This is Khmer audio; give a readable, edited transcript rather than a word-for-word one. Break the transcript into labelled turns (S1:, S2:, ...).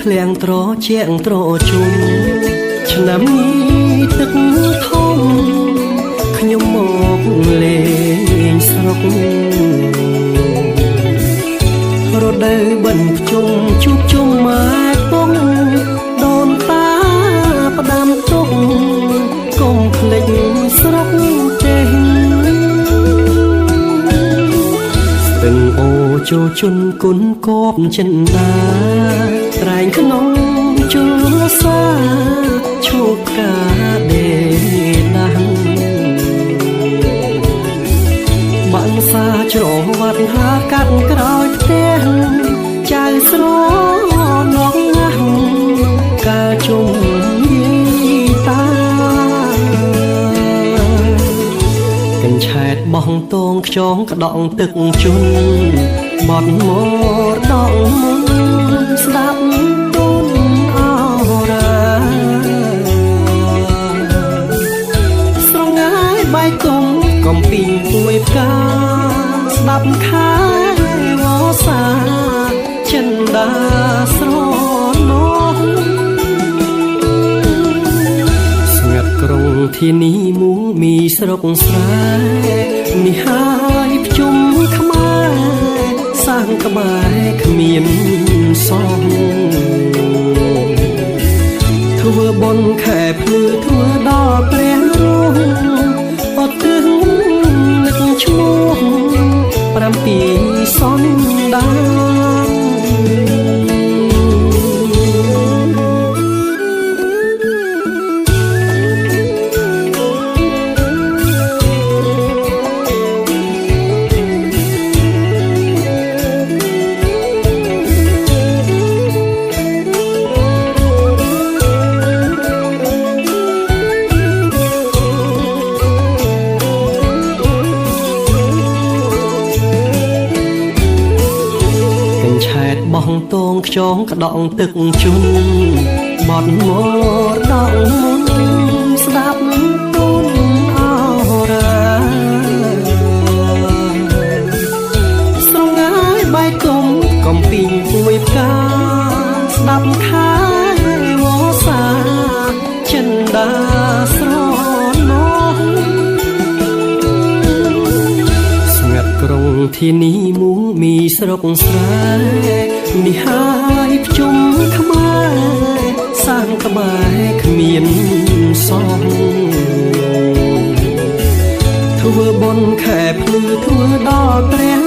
S1: ធ្លាងត្រជាងត្រជុំឆ្នាំនេះទឹកធំខ្ញុំមកលេងស្រុករដូវបិណ្ឌភ្ជុំជួបជុំម៉ែពុកដូនតាផ្ដាំទុកកុំភ្លេចស្រុកចេះស្ទឹងអូចូលជន់គុណគប់ចិនដាត្រែងក្នុងជលសាឈូកកាដេដាំបាំងសាច្រវត្តហាកាត់ក្រោយផ្ទះចៅស្រនងណាស់កាជុំតាកញ្ឆែតបោះតងខ្យងក្តងទឹកជន់បត់មកដងមុនស្ដាប់ទូនអរាស្រងាយបាយគុំកំពីងពួយផ្កាស្ដាប់ខែវស្សាចិនដាស្រណងស្ងាត់ក្រុងធានីមូមីស្រុកស្រែនេះហើយភ្ជុំខ្មែរសាងក្បែរគ្មានសងធ្វើបុណ្យខែភ្លឺធ្វើដល់ព្រះរូបអត់ទឹងនឹកឈ្មោះ7សន្តានបោះតងខ្យងក្តងទឹកជុំបត់មកដងមុនស្ដាប់ទូនអរាស្រងាយបាយគុំកំពីងពួយផ្កាស្ដាប់ខែវស្សាចិនដាស្រណងស្ងាត់ក្រុងធានីមូមីស្រុកស្រែនេះហើយភ្ជុំខ្មែរសាងក្បែរគ្មានសងធ្វើបុណ្យខែភ្លឺធ្វើដល់ព្រះ